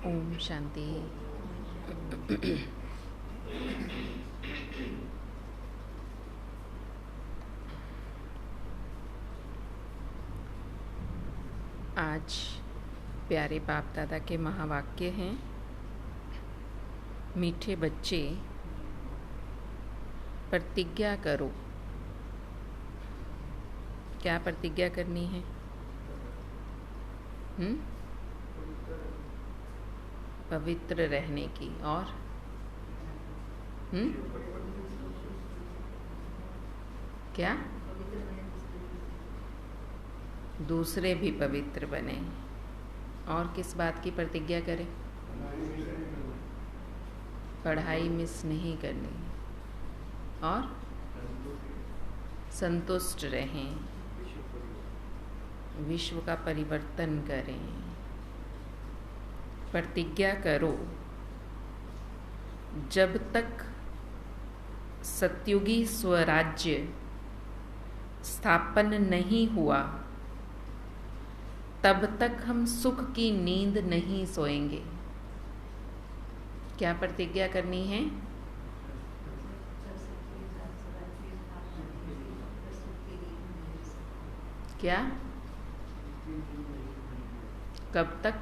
ओम शांति। आज प्यारे बाप दादा के महावाक्य हैं। मीठे बच्चे, प्रतिज्ञा करो। क्या प्रतिज्ञा करनी है? पवित्र रहने की। और क्या? दूसरे भी पवित्र बने। और किस बात की प्रतिज्ञा करें? पढ़ाई मिस नहीं करनी और संतुष्ट रहें, विश्व का परिवर्तन करें। प्रतिज्ञा करो, जब तक सतयुगी स्वराज्य स्थापन नहीं हुआ तब तक हम सुख की नींद नहीं सोएंगे। क्या प्रतिज्ञा करनी है? क्या? कब तक?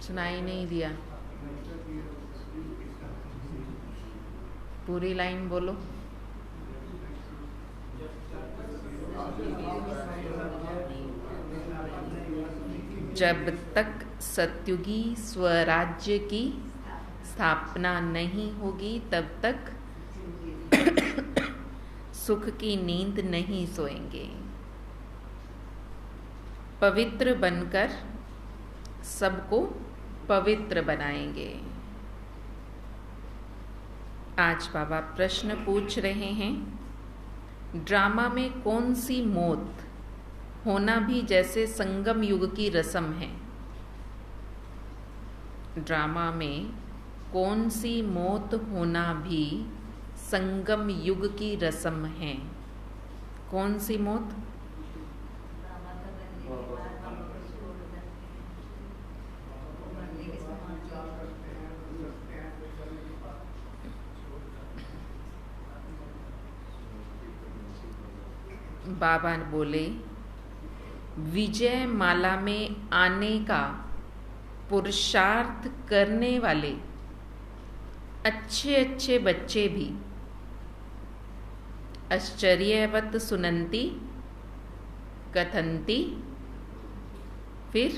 सुनाई नहीं दिया। पूरी लाइन बोलो। जब तक सतयुगी स्वराज्य की स्थापना नहीं होगी तब तक सुख की नींद नहीं सोएंगे। पवित्र बनकर सबको पवित्र बनाएंगे। आज बाबा प्रश्न पूछ रहे हैं, ड्रामा में कौन सी मौत होना भी जैसे संगम युग की रस्म है? ड्रामा में कौन सी मौत होना भी संगम युग की रस्म है? कौन सी मौत? बाबा बोले, विजय माला में आने का पुरुषार्थ करने वाले अच्छे अच्छे बच्चे भी आश्चर्यवत सुनंती कथंती फिर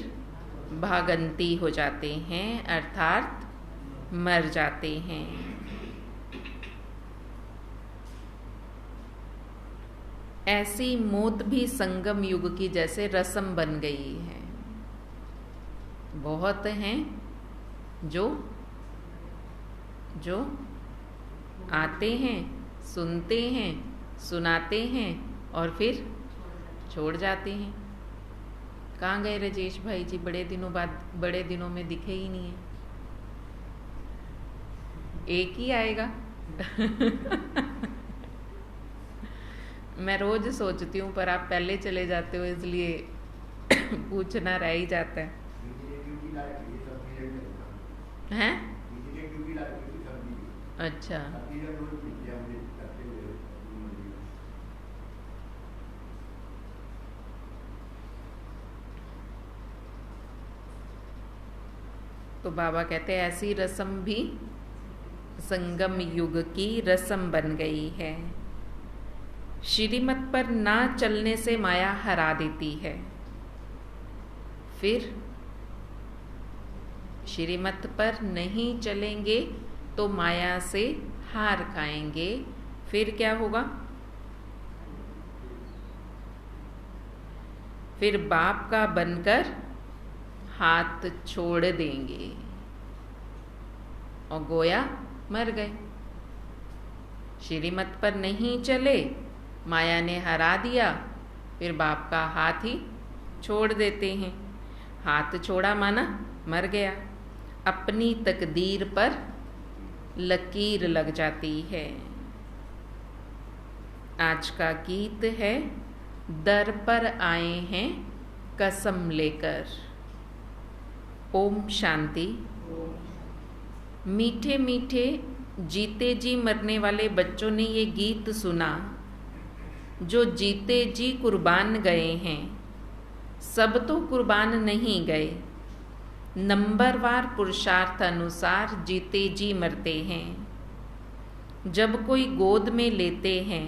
भागंती हो जाते हैं, अर्थात मर जाते हैं। ऐसी मौत भी संगम युग की जैसे रस्म बन गई है। बहुत हैं जो आते हैं, सुनते हैं, सुनाते हैं और फिर छोड़ जाते हैं। कहाँ गए राजेश भाई जी? बड़े दिनों में दिखे ही नहीं है। एक ही आएगा। मैं रोज सोचती हूँ पर आप पहले चले जाते हो, इसलिए पूछना रह ही जाता है। हैं? अच्छा, तो बाबा कहते हैं ऐसी रस्म भी संगम युग की रस्म बन गई है। श्रीमत पर ना चलने से माया हरा देती है। फिर श्रीमत पर नहीं चलेंगे तो माया से हार खाएंगे। फिर क्या होगा? फिर बाप का बनकर हाथ छोड़ देंगे और गोया मर गए। श्रीमत पर नहीं चले, माया ने हरा दिया, फिर बाप का हाथ ही छोड़ देते हैं। हाथ छोड़ा माना मर गया। अपनी तकदीर पर लकीर लग जाती है। आज का गीत है, दर पर आए हैं कसम लेकर। ओम शांति। मीठे मीठे जीते जी मरने वाले बच्चों ने ये गीत सुना। जो जीते जी कुर्बान गए हैं, सब तो कुर्बान नहीं गए, नंबरवार पुरुषार्थ अनुसार जीते जी मरते हैं। जब कोई गोद में लेते हैं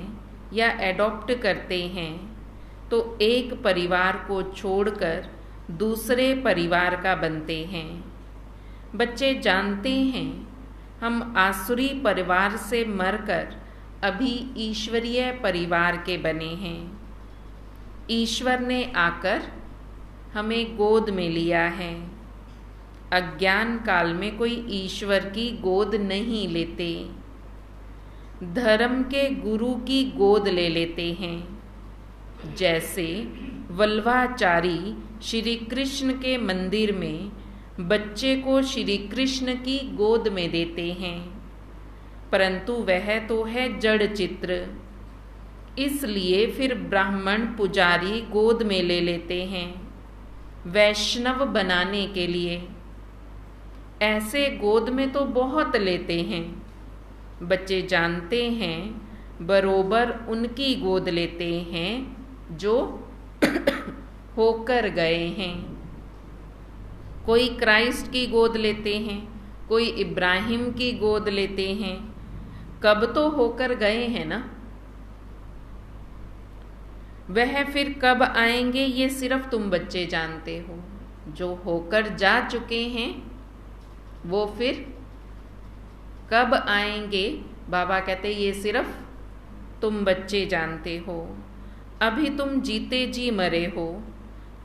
या एडॉप्ट करते हैं तो एक परिवार को छोड़कर दूसरे परिवार का बनते हैं। बच्चे जानते हैं हम आसुरी परिवार से मरकर अभी ईश्वरीय परिवार के बने हैं। ईश्वर ने आकर हमें गोद में लिया है। अज्ञान काल में कोई ईश्वर की गोद नहीं लेते, धर्म के गुरु की गोद ले लेते हैं। जैसे वल्लभाचारी श्री कृष्ण के मंदिर में बच्चे को श्री कृष्ण की गोद में देते हैं, परंतु वह तो है जड़ चित्र, इसलिए फिर ब्राह्मण पुजारी गोद में ले लेते हैं वैष्णव बनाने के लिए। ऐसे गोद में तो बहुत लेते हैं। बच्चे जानते हैं बरोबर उनकी गोद लेते हैं जो होकर गए हैं। कोई क्राइस्ट की गोद लेते हैं, कोई इब्राहिम की गोद लेते हैं। कब तो होकर गए हैं ना, वह फिर कब आएंगे ये सिर्फ तुम बच्चे जानते हो। जो होकर जा चुके हैं वो फिर कब आएंगे, बाबा कहते ये सिर्फ तुम बच्चे जानते हो। अभी तुम जीते जी मरे हो,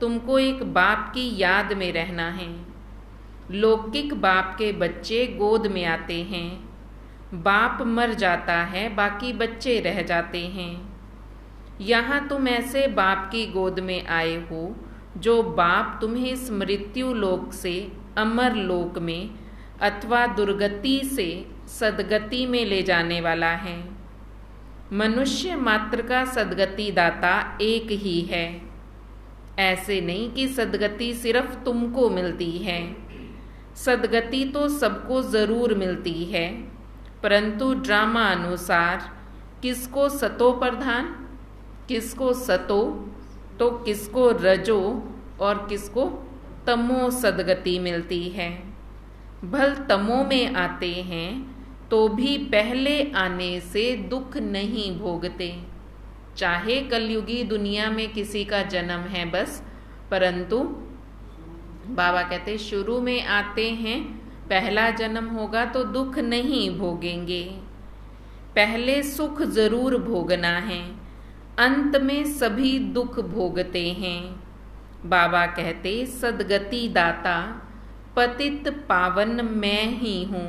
तुमको एक बाप की याद में रहना है। लौकिक बाप के बच्चे गोद में आते हैं, बाप मर जाता है, बाकी बच्चे रह जाते हैं। यहाँ तुम ऐसे बाप की गोद में आए हो जो बाप तुम्हें इस मृत्यु लोक से अमर लोक में अथवा दुर्गति से सदगति में ले जाने वाला है। मनुष्य मात्र का सदगति दाता एक ही है। ऐसे नहीं कि सदगति सिर्फ तुमको मिलती है। सदगति तो सबको जरूर मिलती है, परंतु ड्रामा अनुसार किसको सतो प्रधान, किसको सतो तो किसको रजो और किसको तमो सदगति मिलती है। भल तमो में आते हैं तो भी पहले आने से दुख नहीं भोगते। चाहे कलयुगी दुनिया में किसी का जन्म है बस, परंतु बाबा कहते शुरू में आते हैं, पहला जन्म होगा तो दुख नहीं भोगेंगे। पहले सुख जरूर भोगना है, अंत में सभी दुख भोगते हैं। बाबा कहते सदगति दाता पतित पावन मैं ही हूँ।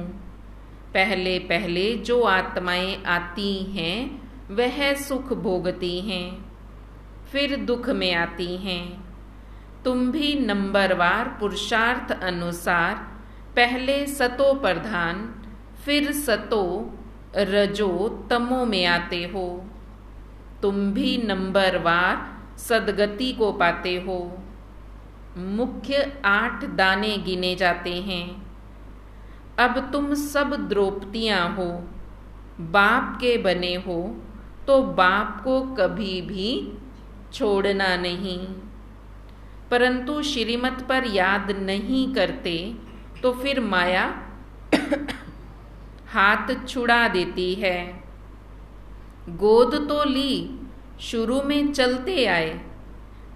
पहले पहले जो आत्माएं आती हैं वह सुख भोगती हैं, फिर दुख में आती हैं। तुम भी नंबरवार पुरुषार्थ अनुसार पहले सतो प्रधान, फिर सतो रजो तमो में आते हो। तुम भी नंबरवार सदगति को पाते हो। मुख्य 8 दाने गिने जाते हैं। अब तुम सब द्रौपदियां हो, बाप के बने हो, तो बाप को कभी भी छोड़ना नहीं। परंतु श्रीमत पर याद नहीं करते तो फिर माया हाथ छुड़ा देती है। गोद तो ली, शुरू में चलते आए।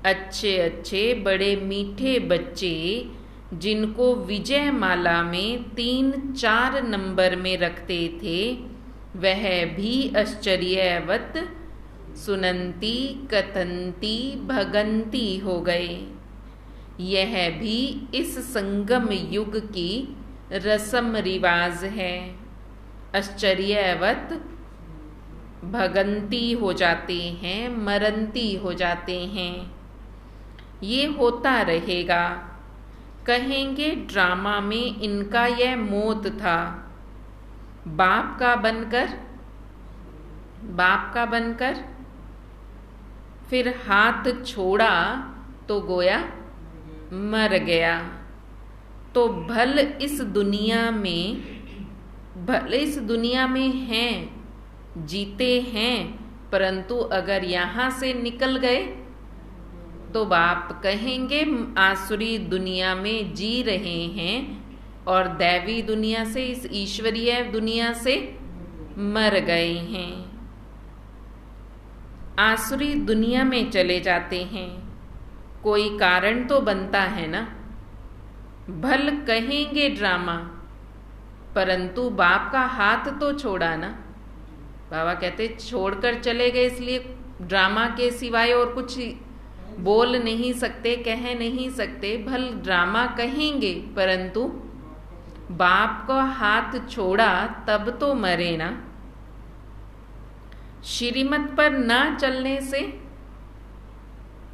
अच्छे अच्छे बड़े मीठे बच्चे जिनको विजय माला में 3-4 नंबर में रखते थे, वह भी आश्चर्यवत सुनंती कथंती भगंती हो गए। यह भी इस संगम युग की रस्म रिवाज है। आश्चर्यवत भगंती हो जाते हैं, मरंती हो जाते हैं। ये होता रहेगा। कहेंगे ड्रामा में इनका यह मौत था। बाप का बनकर फिर हाथ छोड़ा तो गोया मर गया। तो भले इस दुनिया में हैं, जीते हैं, परंतु अगर यहाँ से निकल गए तो बाप कहेंगे आसुरी दुनिया में जी रहे हैं और दैवी दुनिया से, इस ईश्वरीय दुनिया से मर गए हैं। आसुरी दुनिया में चले जाते हैं, कोई कारण तो बनता है ना। भल कहेंगे ड्रामा, परंतु बाप का हाथ तो छोड़ा ना। बाबा कहते छोड़कर चले गए, इसलिए ड्रामा के सिवाय और कुछ बोल नहीं सकते, कह नहीं सकते। भल ड्रामा कहेंगे, परंतु बाप का हाथ छोड़ा तब तो मरे ना। श्रीमत पर ना चलने से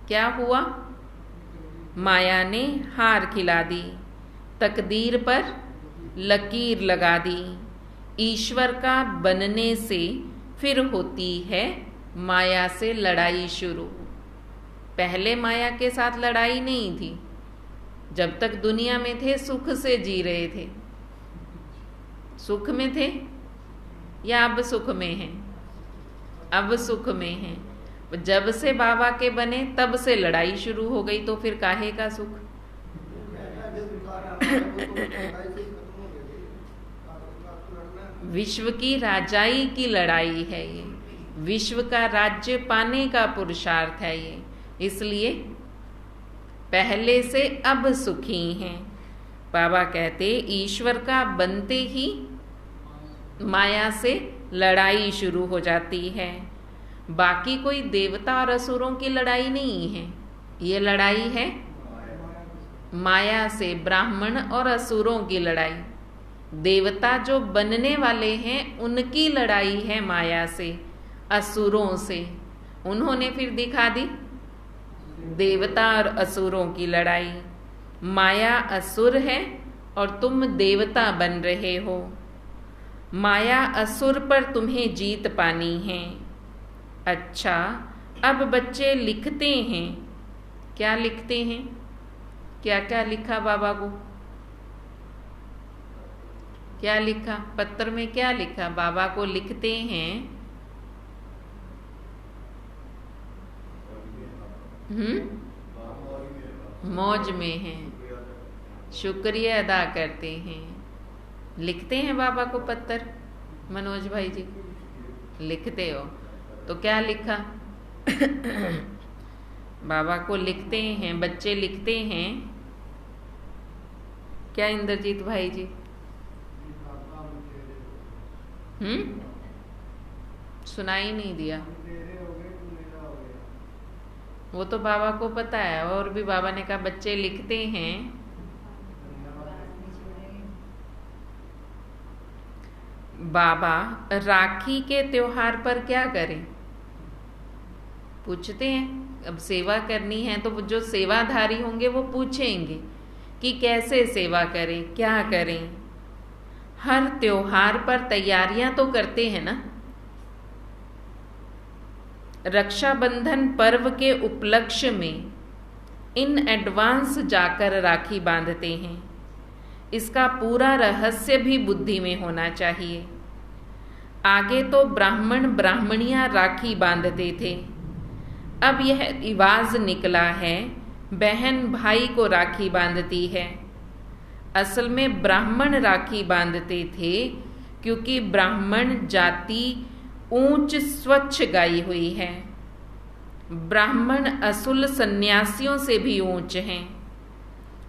क्या हुआ? माया ने हार खिला दी, तकदीर पर लकीर लगा दी। ईश्वर का बनने से फिर होती है माया से लड़ाई शुरू। पहले माया के साथ लड़ाई नहीं थी, जब तक दुनिया में थे सुख से जी रहे थे। सुख में थे या अब सुख में हैं? अब सुख में हैं। जब से बाबा के बने तब से लड़ाई शुरू हो गई, तो फिर काहे का सुख? विश्व की राजाई की लड़ाई है ये, विश्व का राज्य पाने का पुरुषार्थ है ये। इसलिए पहले से अब सुखी हैं। बाबा कहते ईश्वर का बनते ही माया से लड़ाई शुरू हो जाती है। बाकी कोई देवता और असुरों की लड़ाई नहीं है, ये लड़ाई है माया से, ब्राह्मण और असुरों की लड़ाई। देवता जो बनने वाले हैं उनकी लड़ाई है माया से, असुरों से। उन्होंने फिर दिखा दी देवता और असुरों की लड़ाई। माया असुर है और तुम देवता बन रहे हो। माया असुर पर तुम्हें जीत पानी है। अच्छा, अब बच्चे लिखते हैं। क्या लिखते हैं? क्या क्या लिखा बाबा को? क्या लिखा पत्र में? क्या लिखा? बाबा को लिखते हैं मौज में हैं, शुक्रिया अदा करते हैं। लिखते हैं बाबा को पत्र? मनोज भाई जी लिखते हो तो क्या लिखा? बाबा को लिखते हैं, बच्चे लिखते हैं। क्या इंद्रजीत भाई जी? सुनाई नहीं दिया। वो तो बाबा को पता है, और भी बाबा ने कहा बच्चे लिखते हैं। बाबा राखी के त्योहार पर क्या करें? पूछते हैं। अब सेवा करनी है तो जो सेवाधारी होंगे वो पूछेंगे कि कैसे सेवा करें, क्या करें। हर त्योहार पर तैयारियां तो करते हैं ना। रक्षाबंधन पर्व के उपलक्ष्य में इन एडवांस जाकर राखी बांधते हैं। इसका पूरा रहस्य भी बुद्धि में होना चाहिए। आगे तो ब्राह्मण ब्राह्मणियां राखी बांधते थे, अब यह रिवाज निकला है बहन भाई को राखी बांधती है। असल में ब्राह्मण राखी बांधते थे क्योंकि ब्राह्मण जाति ऊंच स्वच्छ गाई हुई है। ब्राह्मण असुल सन्यासियों से भी ऊंच हैं,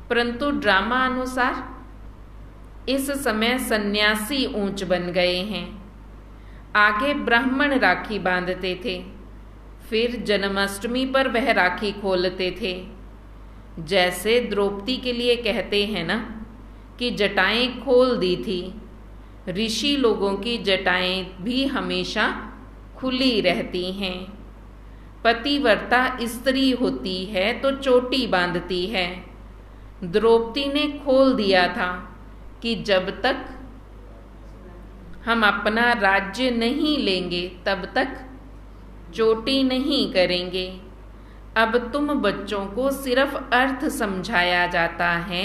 परंतु ड्रामा अनुसार इस समय सन्यासी ऊंच बन गए हैं। आगे ब्राह्मण राखी बांधते थे, फिर जन्माष्टमी पर वह राखी खोलते थे। जैसे द्रौपदी के लिए कहते हैं ना कि जटाएं खोल दी थी, ऋषि लोगों की जटाएं भी हमेशा खुली रहती हैं। पतिव्रता स्त्री होती है तो चोटी बांधती है। द्रौपदी ने खोल दिया था कि जब तक हम अपना राज्य नहीं लेंगे तब तक चोटी नहीं करेंगे। अब तुम बच्चों को सिर्फ अर्थ समझाया जाता है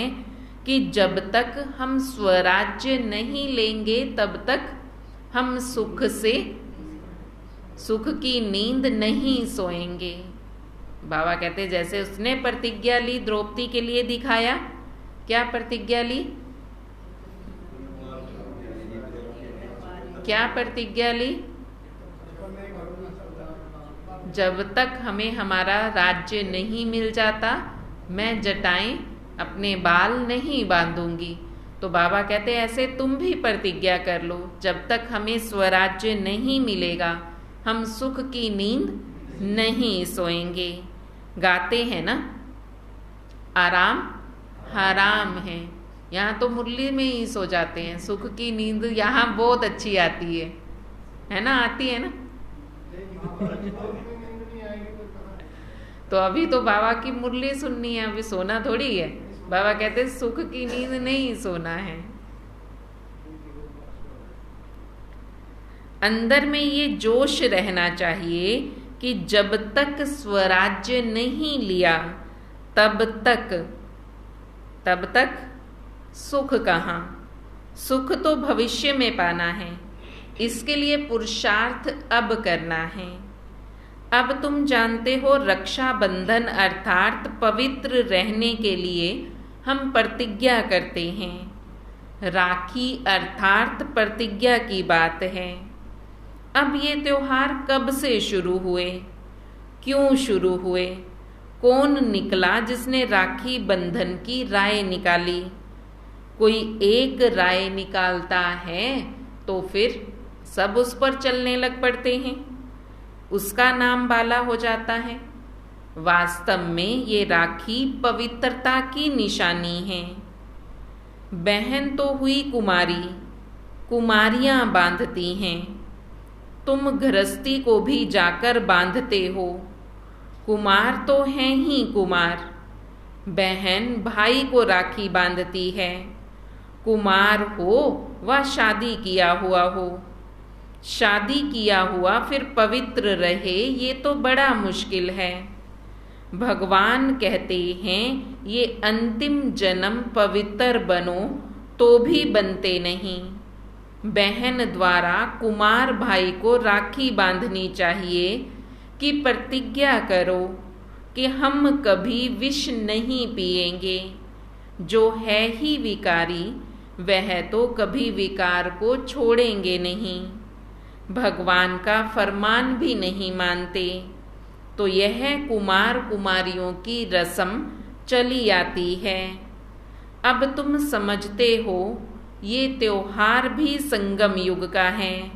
कि जब तक हम स्वराज्य नहीं लेंगे तब तक हम सुख की नींद नहीं सोएंगे। बाबा कहते जैसे उसने प्रतिज्ञा ली द्रौपदी के लिए दिखाया। क्या प्रतिज्ञा ली? क्या प्रतिज्ञा ली? जब तक हमें हमारा राज्य नहीं मिल जाता मैं जटाएं अपने बाल नहीं बांधूंगी। तो बाबा कहते ऐसे तुम भी प्रतिज्ञा कर लो, जब तक हमें स्वराज्य नहीं मिलेगा हम सुख की नींद नहीं सोएंगे। गाते हैं ना, आराम हराम है। यहाँ तो मुरली में ही सो जाते हैं, सुख की नींद यहाँ बहुत अच्छी आती है ना? आती है ना? तो अभी तो बाबा की मुरली सुननी है, अभी सोना थोड़ी है। बाबा कहते सुख की नींद नहीं सोना है। अंदर में ये जोश रहना चाहिए कि जब तक स्वराज्य नहीं लिया तब तक सुख कहाँ? सुख तो भविष्य में पाना है, इसके लिए पुरुषार्थ अब करना है। अब तुम जानते हो रक्षाबंधन अर्थात पवित्र रहने के लिए हम प्रतिज्ञा करते हैं। राखी अर्थात प्रतिज्ञा की बात है। अब ये त्योहार कब से शुरू हुए, क्यों शुरू हुए, कौन निकला जिसने राखी बंधन की राय निकाली? कोई एक राय निकालता है तो फिर सब उस पर चलने लग पड़ते हैं, उसका नाम बाला हो जाता है। वास्तव में ये राखी पवित्रता की निशानी है। बहन तो हुई कुमारी, कुमारियां बांधती हैं। तुम गृहस्थी को भी जाकर बांधते हो। कुमार तो हैं ही कुमार। बहन भाई को राखी बांधती है। कुमार हो व शादी किया हुआ हो। शादी किया हुआ फिर पवित्र रहे ये तो बड़ा मुश्किल है। भगवान कहते हैं ये अंतिम जन्म पवित्र बनो तो भी बनते नहीं। बहन द्वारा कुमार भाई को राखी बांधनी चाहिए कि प्रतिज्ञा करो कि हम कभी विष नहीं पिएंगे। जो है ही विकारी वह तो कभी विकार को छोड़ेंगे नहीं, भगवान का फरमान भी नहीं मानते। तो यह कुमार कुमारियों की रस्म चली आती है। अब तुम समझते हो ये त्योहार भी संगम युग का है।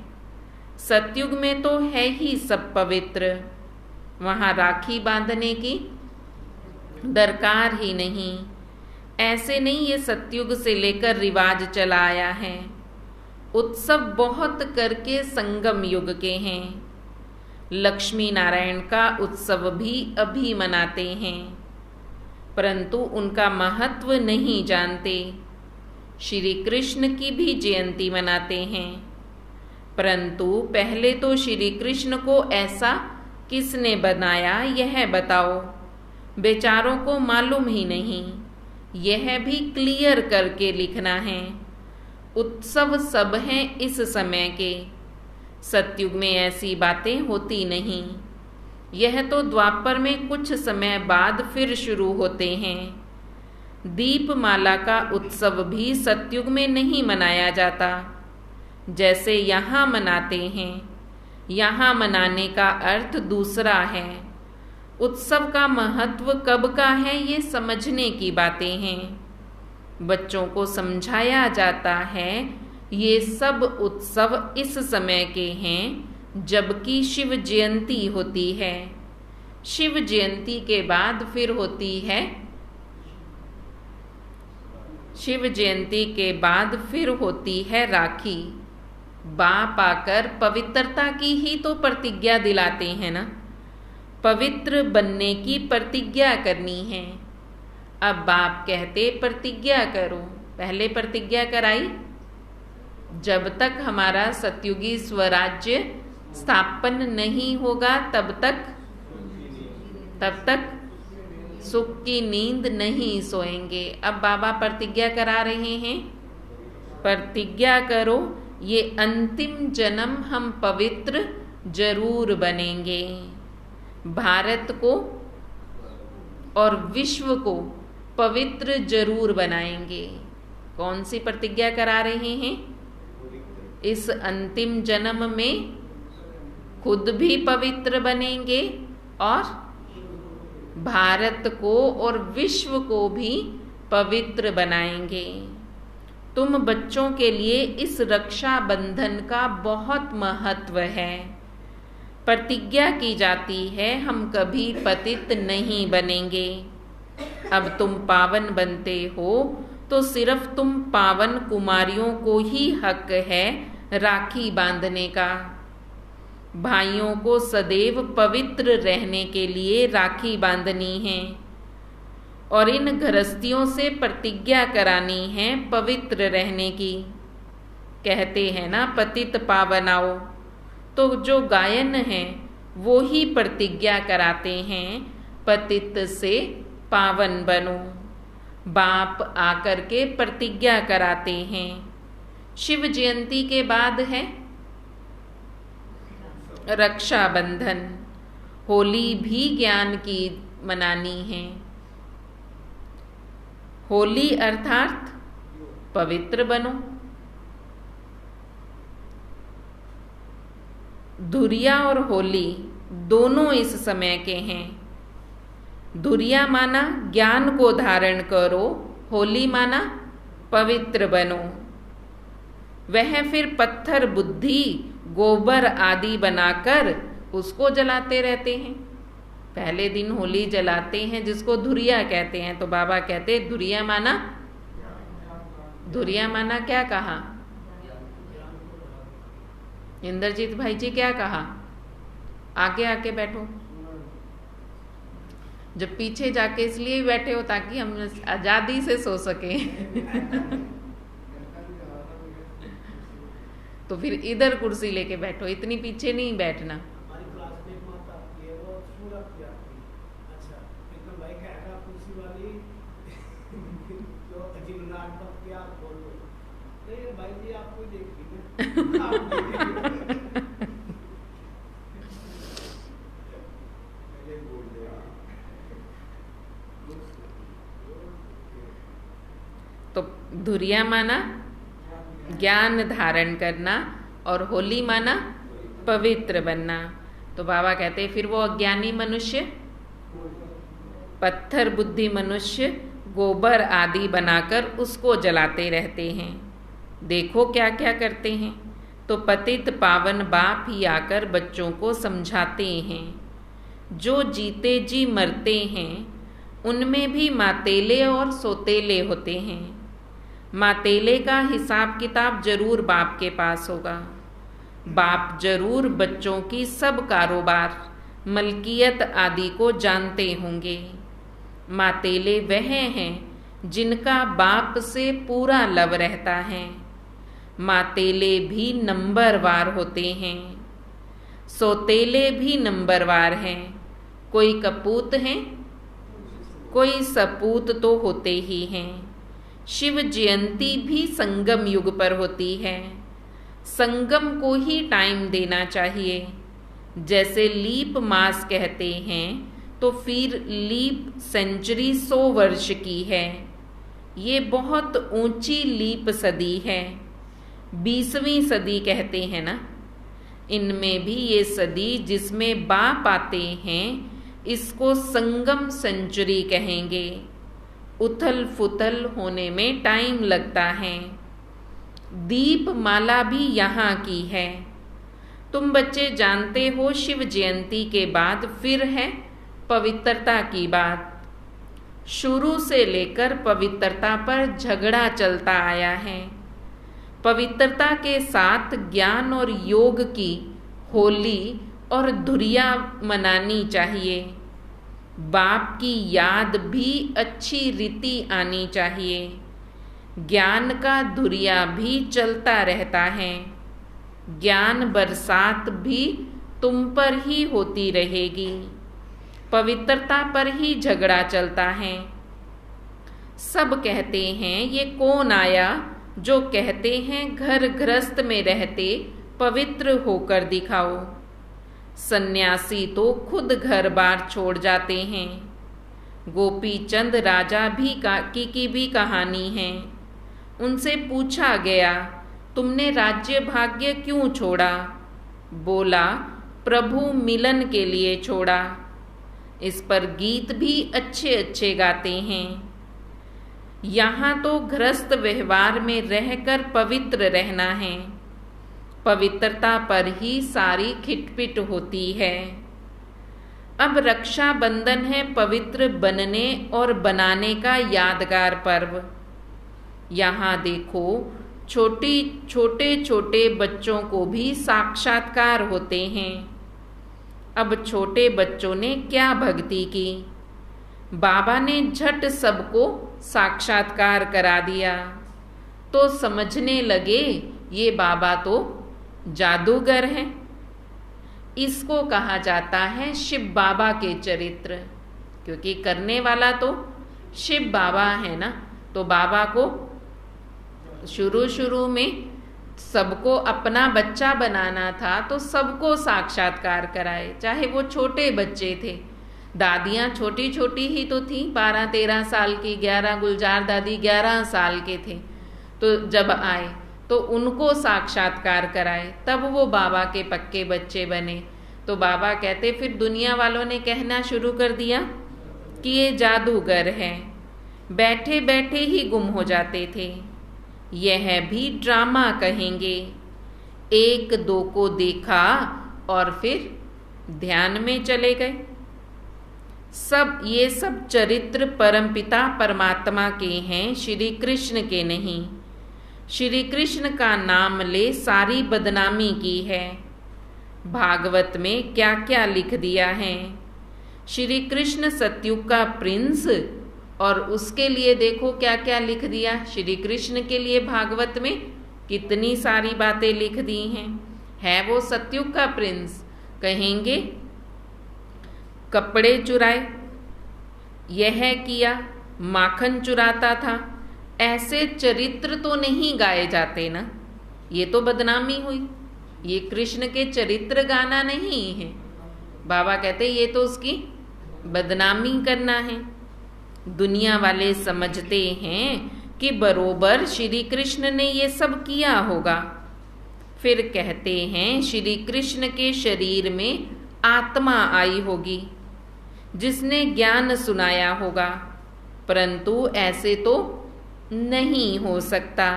सतयुग में तो है ही सब पवित्र, वहाँ राखी बांधने की दरकार ही नहीं। ऐसे नहीं, ये सतयुग से लेकर रिवाज चला आया है। उत्सव बहुत करके संगम युग के हैं। लक्ष्मी नारायण का उत्सव भी अभी मनाते हैं, परंतु उनका महत्व नहीं जानते। श्री कृष्ण की भी जयंती मनाते हैं, परंतु पहले तो श्री कृष्ण को ऐसा किसने बनाया यह बताओ। बेचारों को मालूम ही नहीं, यह भी क्लियर करके लिखना है। उत्सव सब हैं इस समय के, सतयुग में ऐसी बातें होती नहीं। यह तो द्वापर में कुछ समय बाद फिर शुरू होते हैं। दीपमाला का उत्सव भी सतयुग में नहीं मनाया जाता, जैसे यहाँ मनाते हैं। यहाँ मनाने का अर्थ दूसरा है। उत्सव का महत्व कब का है ये समझने की बातें हैं। बच्चों को समझाया जाता है ये सब उत्सव इस समय के हैं जबकि शिव जयंती होती है। शिव जयंती के बाद फिर होती है, शिव जयंती के बाद फिर होती है राखी। बा पाकर पवित्रता की ही तो प्रतिज्ञा दिलाते हैं ना, पवित्र बनने की प्रतिज्ञा करनी है। अब बाप कहते प्रतिज्ञा करो, पहले प्रतिज्ञा कराई जब तक हमारा सतयुगी स्वराज्य स्थापन नहीं होगा तब तक सुख की नींद नहीं सोएंगे। अब बाबा प्रतिज्ञा करा रहे हैं, प्रतिज्ञा करो ये अंतिम जन्म हम पवित्र जरूर बनेंगे, भारत को और विश्व को पवित्र जरूर बनाएंगे। कौन सी प्रतिज्ञा करा रहे हैं? इस अंतिम जन्म में खुद भी पवित्र बनेंगे और भारत को और विश्व को भी पवित्र बनाएंगे। तुम बच्चों के लिए इस रक्षा बंधन का बहुत महत्व है। प्रतिज्ञा की जाती है हम कभी पतित नहीं बनेंगे। अब तुम पावन बनते हो तो सिर्फ तुम पावन कुमारियों को ही हक है राखी बांधने का। भाइयों को सदैव पवित्र रहने के लिए राखी बांधनी है और इन गृहस्थियों से प्रतिज्ञा करानी है पवित्र रहने की। कहते हैं ना पतित पावनाओ, तो जो गायन है वो ही प्रतिज्ञा कराते हैं पतित से पावन बनो। बाप आकर के प्रतिज्ञा कराते हैं। शिव जयंती के बाद है रक्षाबंधन। होली भी ज्ञान की मनानी है। होली अर्थात पवित्र बनो। धुरिया और होली दोनों इस समय के हैं। धुरिया माना ज्ञान को धारण करो, होली माना पवित्र बनो। वह फिर पत्थर बुद्धि गोबर आदि बनाकर उसको जलाते रहते हैं। पहले दिन होली जलाते हैं जिसको धुरिया कहते हैं। तो बाबा कहते धुरिया माना क्या कहा? इंद्रजीत भाई जी क्या कहा? आगे आके बैठो। जब पीछे जाके इसलिए बैठे हो ताकि हम आजादी से सो सके। तो फिर इधर कुर्सी लेके बैठो, इतनी पीछे नहीं बैठना। तो धुरिया माना ज्ञान धारण करना और होली माना पवित्र बनना। तो बाबा कहते फिर वो अज्ञानी मनुष्य, पत्थर बुद्धि मनुष्य गोबर आदि बनाकर उसको जलाते रहते हैं। देखो क्या क्या करते हैं। तो पतित पावन बाप ही आकर बच्चों को समझाते हैं। जो जीते जी मरते हैं उनमें भी मातेले और सोतेले होते हैं। मातेले का हिसाब किताब जरूर बाप के पास होगा। बाप जरूर बच्चों की सब कारोबार, मलकियत आदि को जानते होंगे। मातेले वह हैं जिनका बाप से पूरा लव रहता है। मातेले भी नंबरवार होते हैं, सोतेले भी नंबरवार हैं। कोई कपूत हैं, कोई सपूत तो होते ही हैं। शिव जयंती भी संगम युग पर होती है। संगम को ही टाइम देना चाहिए। जैसे लीप मास कहते हैं तो फिर लीप सेंचुरी 100 वर्ष की है। ये बहुत ऊंची लीप सदी है। 20वीं सदी कहते हैं ना। इनमें भी ये सदी जिसमें बाप आते हैं इसको संगम सेंचुरी कहेंगे। उथल फुथल होने में टाइम लगता है। दीप माला भी यहाँ की है। तुम बच्चे जानते हो शिव जयंती के बाद फिर है पवित्रता की बात। शुरू से लेकर पवित्रता पर झगड़ा चलता आया है। पवित्रता के साथ ज्ञान और योग की होली और धुरिया मनानी चाहिए। बाप की याद भी अच्छी रीति आनी चाहिए। ज्ञान का धुरिया भी चलता रहता है। ज्ञान बरसात भी तुम पर ही होती रहेगी। पवित्रता पर ही झगड़ा चलता है। सब कहते हैं ये कौन आया जो कहते हैं घर गृहस्थ में रहते पवित्र होकर दिखाओ। सन्यासी तो खुद घर बार छोड़ जाते हैं। गोपी चंद राजा भी की भी कहानी है। उनसे पूछा गया, तुमने राज्य भाग्य क्यों छोड़ा? बोला, प्रभु मिलन के लिए छोड़ा। इस पर गीत भी अच्छे अच्छे गाते हैं। यहाँ तो गृहस्थ व्यवहार में रहकर पवित्र रहना है। पवित्रता पर ही सारी खिटपिट होती है। अब रक्षाबंधन है पवित्र बनने और बनाने का यादगार पर्व। यहाँ देखो, छोटे छोटे बच्चों को भी साक्षात्कार होते हैं। अब छोटे बच्चों ने क्या भक्ति की, बाबा ने झट सबको साक्षात्कार करा दिया। तो समझने लगे ये बाबा तो जादूगर हैं। इसको कहा जाता है शिव बाबा के चरित्र, क्योंकि करने वाला तो शिव बाबा है ना। तो बाबा को शुरू में सबको अपना बच्चा बनाना था, तो सबको साक्षात्कार कराए, चाहे वो छोटे बच्चे थे। दादियाँ छोटी छोटी ही तो थी, 12-13 साल की। 11 गुलजार दादी 11 साल के थे। तो जब आए तो उनको साक्षात्कार कराए, तब वो बाबा के पक्के बच्चे बने। तो बाबा कहते फिर दुनिया वालों ने कहना शुरू कर दिया कि ये जादूगर है। बैठे बैठे ही गुम हो जाते थे। यह भी ड्रामा कहेंगे। 1-2 को देखा और फिर ध्यान में चले गए। ये सब चरित्र परमपिता परमात्मा के हैं, श्री कृष्ण के नहीं। श्री कृष्ण का नाम ले सारी बदनामी की है। भागवत में क्या क्या लिख दिया है। श्री कृष्ण सतयुग का प्रिंस, और उसके लिए देखो क्या क्या लिख दिया। श्री कृष्ण के लिए भागवत में कितनी सारी बातें लिख दी हैं। है वो सतयुग का प्रिंस। कहेंगे कपड़े चुराए, यह किया, माखन चुराता था। ऐसे चरित्र तो नहीं गाए जाते ना। ये तो बदनामी हुई। ये कृष्ण के चरित्र गाना नहीं है। बाबा कहते ये तो उसकी बदनामी करना है। दुनिया वाले समझते हैं कि बरोबर श्री कृष्ण ने ये सब किया होगा। फिर कहते हैं श्री कृष्ण के शरीर में आत्मा आई होगी जिसने ज्ञान सुनाया होगा, परंतु ऐसे तो नहीं हो सकता।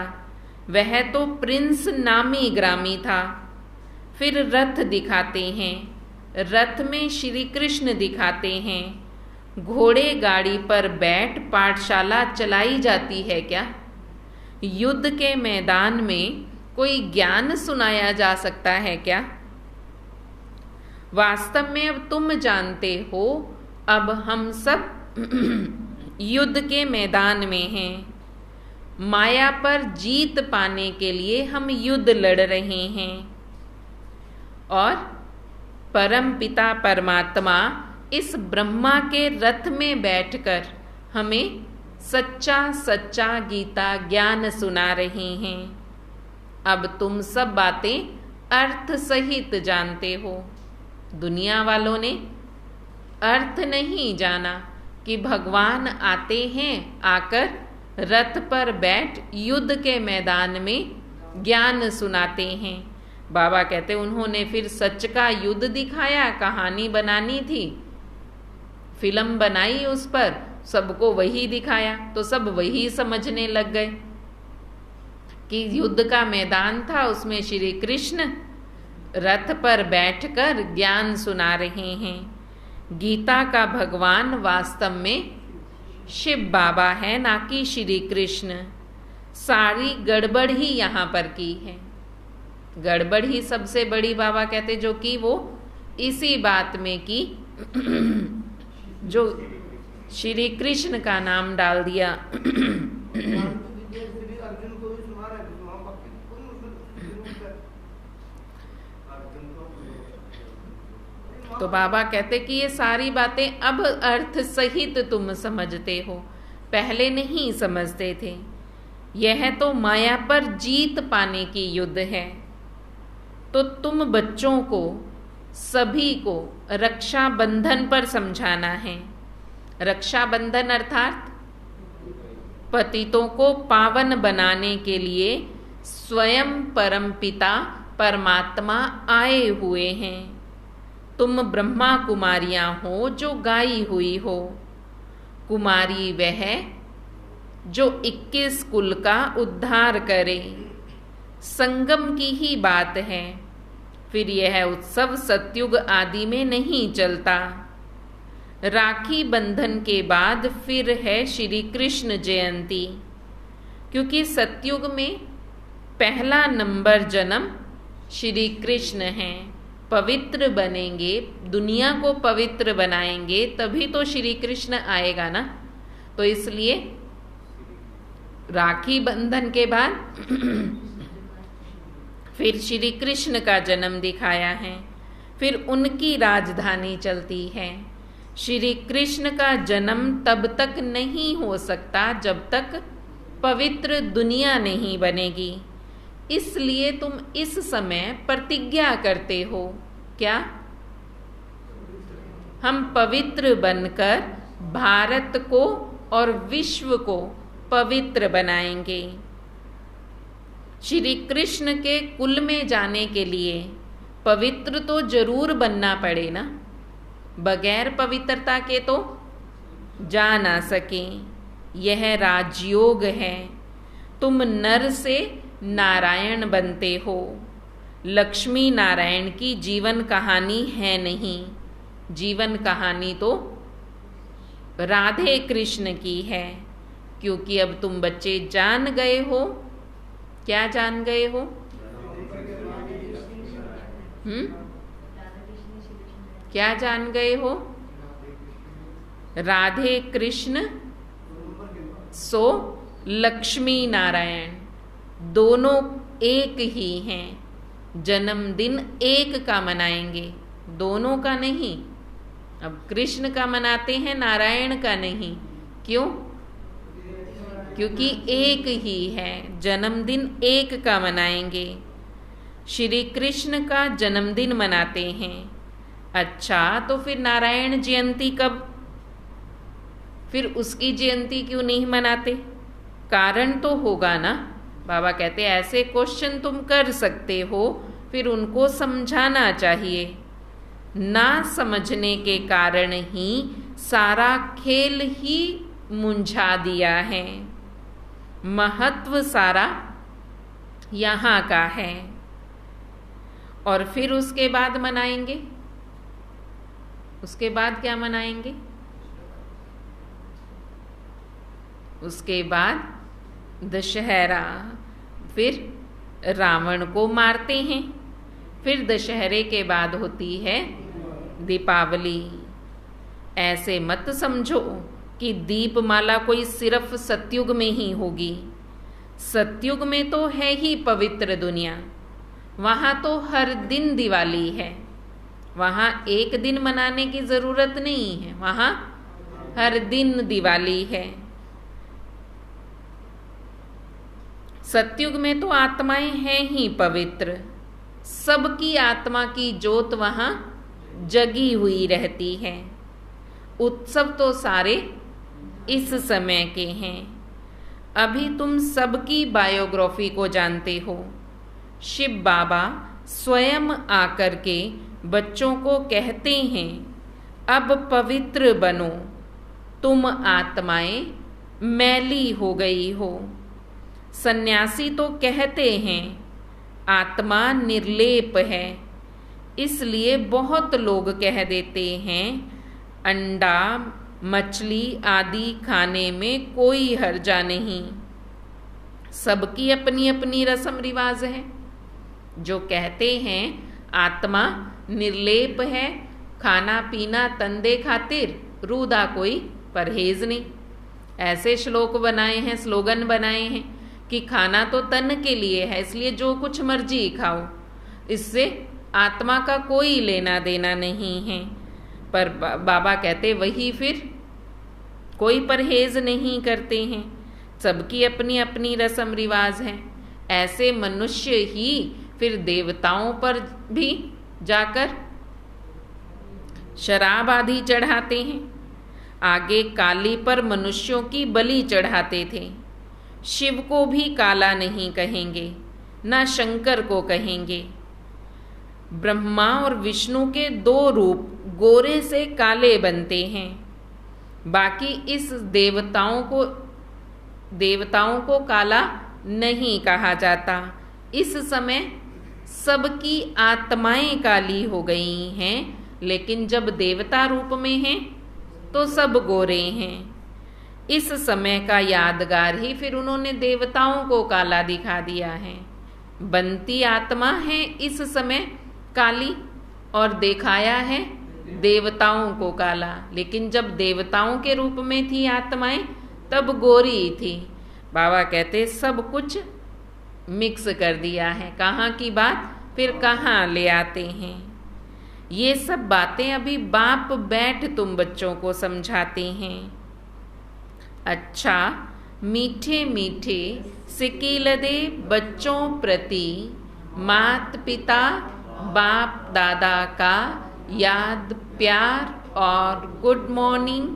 वह तो प्रिंस नामी ग्रामी था। फिर रथ दिखाते हैं, रथ में श्री कृष्ण दिखाते हैं। घोड़े गाड़ी पर बैठ पाठशाला चलाई जाती है क्या? युद्ध के मैदान में कोई ज्ञान सुनाया जा सकता है क्या? वास्तव में अब तुम जानते हो, अब हम सब युद्ध के मैदान में हैं। माया पर जीत पाने के लिए हम युद्ध लड़ रहे हैं, और परम पिता परमात्मा इस ब्रह्मा के रथ में बैठकर हमें सच्चा सच्चा गीता ज्ञान सुना रहे हैं। अब तुम सब बातें अर्थ सहित जानते हो। दुनिया वालों ने अर्थ नहीं जाना कि भगवान आते हैं, आकर रथ पर बैठ युद्ध के मैदान में ज्ञान सुनाते हैं। बाबा कहते उन्होंने फिर सच का युद्ध दिखाया। कहानी बनानी थी, फिल्म बनाई, उस पर सबको वही दिखाया, तो सब वही समझने लग गए कि युद्ध का मैदान था, उसमें श्री कृष्ण रथ पर बैठकर ज्ञान सुना रहे हैं। गीता का भगवान वास्तव में शिव बाबा है, ना कि श्री कृष्ण। सारी गड़बड़ ही यहाँ पर की है। गड़बड़ ही सबसे बड़ी बाबा कहते जो कि वो इसी बात में की जो श्री कृष्ण का नाम डाल दिया। तो बाबा कहते कि ये सारी बातें अब अर्थ सहित तुम समझते हो, पहले नहीं समझते थे। यह तो माया पर जीत पाने की युद्ध है। तो तुम बच्चों को, सभी को रक्षाबंधन पर समझाना है। रक्षाबंधन अर्थात पतितों को पावन बनाने के लिए स्वयं परमपिता परमात्मा आए हुए हैं। तुम ब्रह्मा कुमारियां हो जो गाई हुई हो। कुमारी वह जो 21 कुल का उद्धार करे। संगम की ही बात है। फिर यह उत्सव सतयुग आदि में नहीं चलता। राखी बंधन के बाद फिर है श्री कृष्ण जयंती, क्योंकि सतयुग में पहला नंबर जन्म श्री कृष्ण है। पवित्र बनेंगे, दुनिया को पवित्र बनाएंगे, तभी तो श्री कृष्ण आएगा ना। तो इसलिए राखी बंधन के बाद फिर श्री कृष्ण का जन्म दिखाया है। फिर उनकी राजधानी चलती है। श्री कृष्ण का जन्म तब तक नहीं हो सकता जब तक पवित्र दुनिया नहीं बनेगी। इसलिए तुम इस समय प्रतिज्ञा करते हो, क्या? हम पवित्र बनकर भारत को और विश्व को पवित्र बनाएंगे। श्री कृष्ण के कुल में जाने के लिए पवित्र तो जरूर बनना पड़े ना। बगैर पवित्रता के तो जा ना सके। यह राजयोग है। तुम नर से नारायण बनते हो। लक्ष्मी नारायण की जीवन कहानी है नहीं। जीवन कहानी तो राधे कृष्ण की है। क्योंकि अब तुम बच्चे जान गए हो। क्या जान गए हो? क्या जान गए हो? राधे कृष्ण सो लक्ष्मी नारायण दोनों एक ही हैं। जन्मदिन एक का मनाएंगे, दोनों का नहीं। अब कृष्ण का मनाते हैं, नारायण का नहीं। क्यों? क्योंकि एक ही है। जन्मदिन एक का मनाएंगे। श्री कृष्ण का जन्मदिन मनाते हैं। अच्छा, तो फिर नारायण जयंती कब? फिर उसकी जयंती क्यों नहीं मनाते? कारण तो होगा ना। बाबा कहते ऐसे क्वेश्चन तुम कर सकते हो, फिर उनको समझाना चाहिए। ना समझने के कारण ही सारा खेल ही मुंझा दिया है। महत्व सारा यहाँ का है। और फिर उसके बाद मनाएंगे। उसके बाद क्या मनाएंगे? उसके बाद दशहरा। फिर रावण को मारते हैं। फिर दशहरे के बाद होती है दीपावली। ऐसे मत समझो कि दीपमाला कोई सिर्फ सतयुग में ही होगी। सतयुग में तो है ही पवित्र दुनिया। वहाँ तो हर दिन दिवाली है। वहाँ एक दिन मनाने की जरूरत नहीं है, वहाँ हर दिन दिवाली है। सतयुग में तो आत्माएं हैं ही पवित्र। सबकी आत्मा की ज्योत वहाँ जगी हुई रहती है। उत्सव तो सारे इस समय के हैं। अभी तुम सबकी बायोग्राफी को जानते हो। शिव बाबा स्वयं आकर के बच्चों को कहते हैं, अब पवित्र बनो, तुम आत्माएं मैली हो गई हो। सन्यासी तो कहते हैं आत्मा निर्लेप है। इसलिए बहुत लोग कह देते हैं अंडा मछली आदि खाने में कोई हर्जा नहीं। सबकी अपनी अपनी रस्म रिवाज है। जो कहते हैं आत्मा निर्लेप है, खाना पीना तंदे खातिर, रूदा कोई परहेज नहीं। ऐसे श्लोक बनाए हैं, स्लोगन बनाए हैं कि खाना तो तन के लिए है, इसलिए जो कुछ मर्जी खाओ, इससे आत्मा का कोई लेना देना नहीं है। पर बाबा कहते वही फिर कोई परहेज नहीं करते हैं, सबकी अपनी अपनी रस्म रिवाज है। ऐसे मनुष्य ही फिर देवताओं पर भी जाकर शराब आदि चढ़ाते हैं। आगे काली पर मनुष्यों की बलि चढ़ाते थे। शिव को भी काला नहीं कहेंगे, ना शंकर को कहेंगे। ब्रह्मा और विष्णु के 2 रूप गोरे से काले बनते हैं। बाकी इस देवताओं को काला नहीं कहा जाता। इस समय सबकी आत्माएं काली हो गई हैं, लेकिन जब देवता रूप में हैं तो सब गोरे हैं। इस समय का यादगार ही फिर उन्होंने देवताओं को काला दिखा दिया है। बनती आत्मा है इस समय काली और दिखाया है देवताओं को काला, लेकिन जब देवताओं के रूप में थी आत्माएं तब गोरी थी। बाबा कहते सब कुछ मिक्स कर दिया है, कहाँ की बात फिर कहाँ ले आते हैं। ये सब बातें अभी बाप बैठ तुम बच्चों को समझाते हैं। अच्छा, मीठे मीठे सिकीलदे बच्चों प्रति मात पिता बाप दादा का याद प्यार और गुड मॉर्निंग।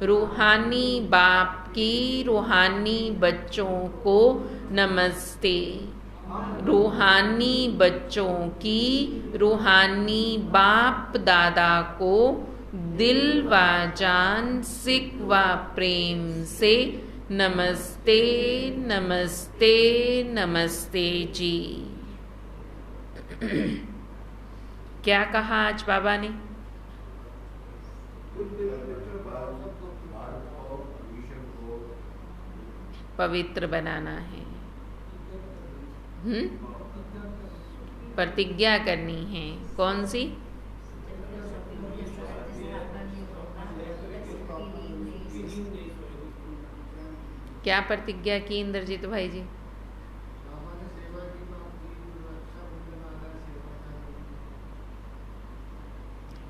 रूहानी बाप की रूहानी बच्चों को नमस्ते। रूहानी बच्चों की रूहानी बाप दादा को दिल व जान सिक व प्रेम से नमस्ते नमस्ते नमस्ते जी। क्या कहा आज बाबा ने? पवित्र बनाना है, प्रतिज्ञा करनी है। कौन सी? क्या प्रतिज्ञा की इंद्रजीत भाई जी?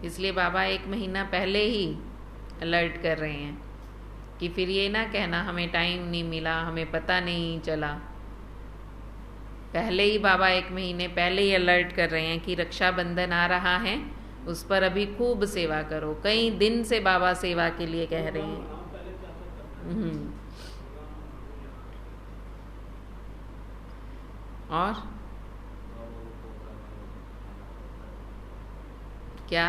इसलिए बाबा 1 महीना पहले ही अलर्ट कर रहे हैं कि फिर ये ना कहना हमें टाइम नहीं मिला, हमें पता नहीं चला। पहले ही बाबा 1 महीने पहले ही अलर्ट कर रहे हैं कि रक्षाबंधन आ रहा है, उस पर अभी खूब सेवा करो। कई दिन से बाबा सेवा के लिए कह रहे हैं। और क्या?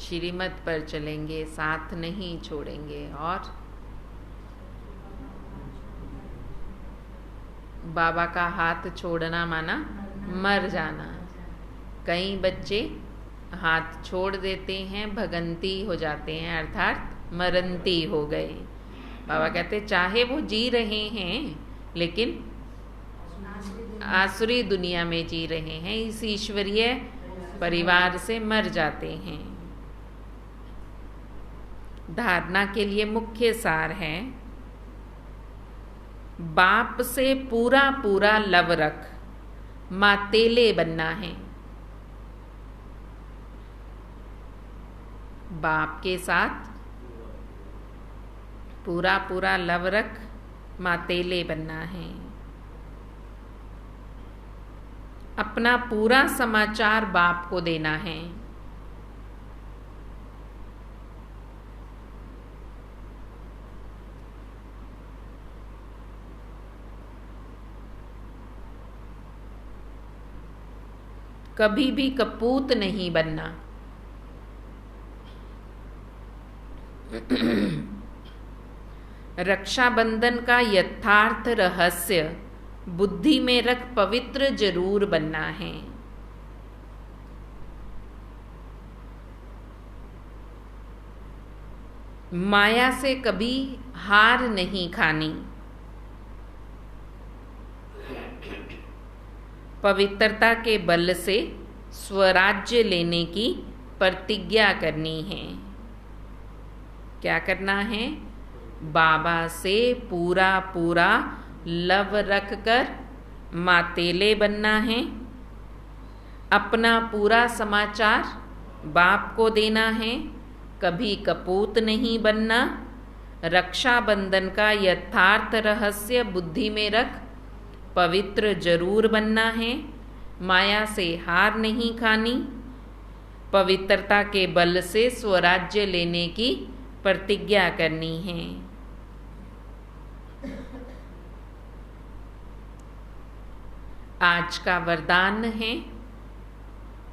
श्रीमत पर चलेंगे, साथ नहीं छोड़ेंगे। और बाबा का हाथ छोड़ना माना मर जाना। कई बच्चे हाथ छोड़ देते हैं, भगंती हो जाते हैं, अर्थात मरंती हो गए। बाबा कहते चाहे वो जी रहे हैं लेकिन आसुरी दुनिया में जी रहे हैं, इस ईश्वरीय परिवार से मर जाते हैं। धारणा के लिए मुख्य सार है, बाप से पूरा पूरा लव रख, मातेले बनना है। बाप के साथ पूरा पूरा लव रख, मातेले बनना है। अपना पूरा समाचार बाप को देना है। कभी भी कपूत नहीं बनना। रक्षाबंधन का यथार्थ रहस्य बुद्धि में रख पवित्र जरूर बनना है। माया से कभी हार नहीं खानी। पवित्रता के बल से स्वराज्य लेने की प्रतिज्ञा करनी है। क्या करना है? बाबा से पूरा पूरा लव रख कर मातेले बनना है। अपना पूरा समाचार बाप को देना है, कभी कपूत नहीं बनना। रक्षाबंधन का यथार्थ रहस्य बुद्धि में रख, पवित्र जरूर बनना है। माया से हार नहीं खानी, पवित्रता के बल से स्वराज्य लेने की प्रतिज्ञा करनी है। आज का वरदान है,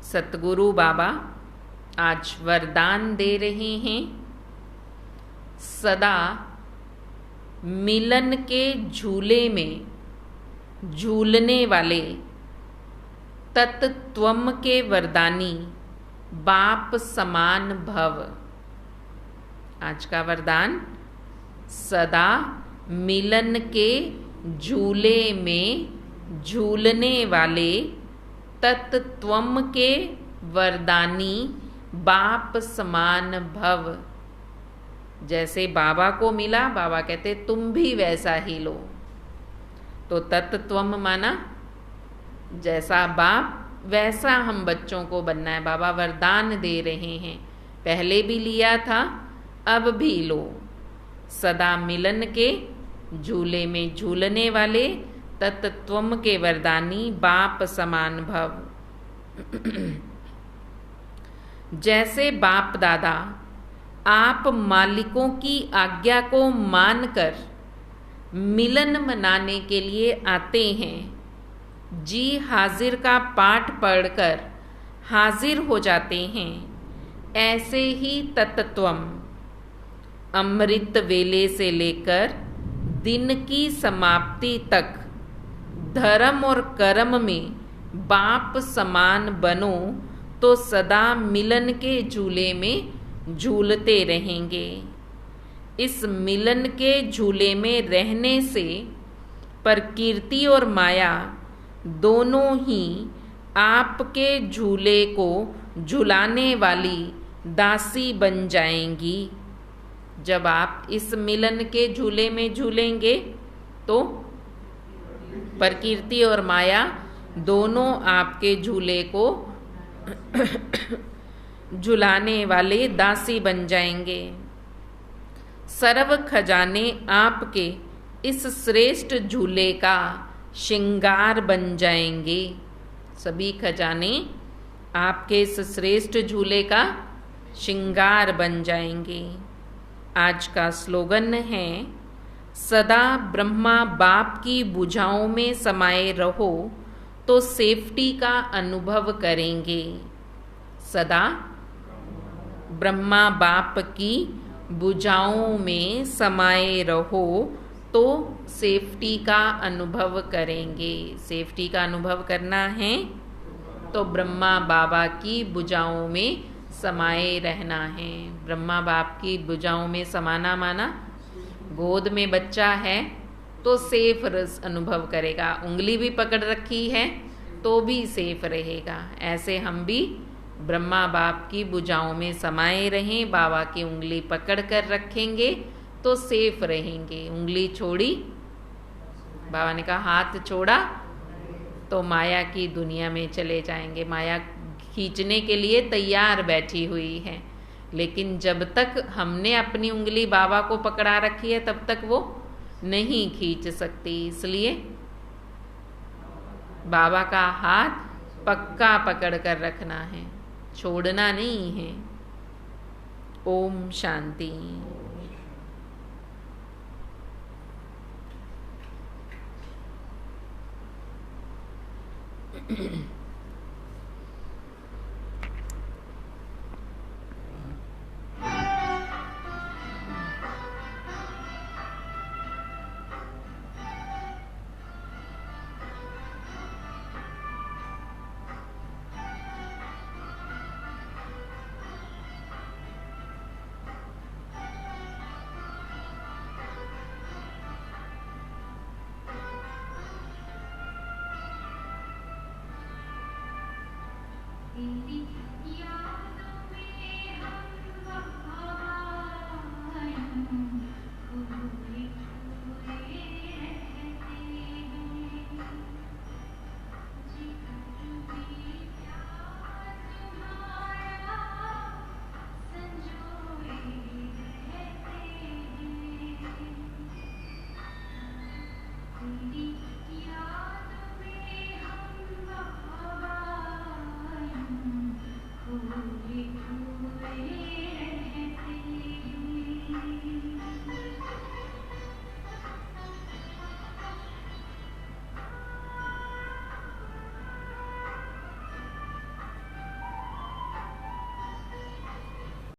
सतगुरु बाबा आज वरदान दे रहे हैं, सदा मिलन के झूले में झूलने वाले तत्त्वम के वरदानी बाप समान भव। आज का वरदान, सदा मिलन के झूले में झूलने वाले तत्त्वम के वरदानी बाप समान भव। जैसे बाबा को मिला, बाबा कहते तुम भी वैसा ही लो। तो तत्त्वम माना जैसा बाप वैसा हम बच्चों को बनना है। बाबा वरदान दे रहे हैं, पहले भी लिया था अब भी लो। सदा मिलन के झूले में झूलने वाले तत्त्वम के वरदानी बाप समान भव। जैसे बाप दादा आप मालिकों की आज्ञा को मानकर मिलन मनाने के लिए आते हैं, जी हाजिर का पाठ पढ़कर हाजिर हो जाते हैं, ऐसे ही तत्त्वम अमृत वेले से लेकर दिन की समाप्ति तक धर्म और कर्म में बाप समान बनो तो सदा मिलन के झूले में झूलते रहेंगे। इस मिलन के झूले में रहने से प्रकृति और माया दोनों ही आपके झूले को झुलाने वाली दासी बन जाएंगी। जब आप इस मिलन के झूले में झूलेंगे तो प्रकृति और माया दोनों आपके झूले को झुलाने वाले दासी बन जाएंगे। सर्व खजाने आपके इस श्रेष्ठ झूले का श्रृंगार बन जाएंगे। सभी खजाने आपके इस श्रेष्ठ झूले का श्रृंगार बन जाएंगे। आज का स्लोगन है, सदा ब्रह्मा बाप की भुजाओं में समाये रहो तो सेफ्टी का अनुभव करेंगे। सदा ब्रह्मा बाप की भुजाओं में समाये रहो तो सेफ्टी का अनुभव करेंगे। सेफ्टी का अनुभव करना है तो ब्रह्मा बाबा की भुजाओं में समाये रहना है। ब्रह्मा बाप की भुजाओं में समाना माना गोद में बच्चा है तो सेफ अनुभव करेगा, उंगली भी पकड़ रखी है तो भी सेफ रहेगा। ऐसे हम भी ब्रह्मा बाप की भुजाओं में समाये रहें, बाबा की उंगली पकड़ कर रखेंगे तो सेफ रहेंगे। उंगली छोड़ी, बाबा ने कहा हाथ छोड़ा तो माया की दुनिया में चले जाएंगे। माया खींचने के लिए तैयार बैठी हुई है, लेकिन जब तक हमने अपनी उंगली बाबा को पकड़ा रखी है तब तक वो नहीं खींच सकती। इसलिए बाबा का हाथ पक्का पकड़ कर रखना है, छोड़ना नहीं है। ओम शांति।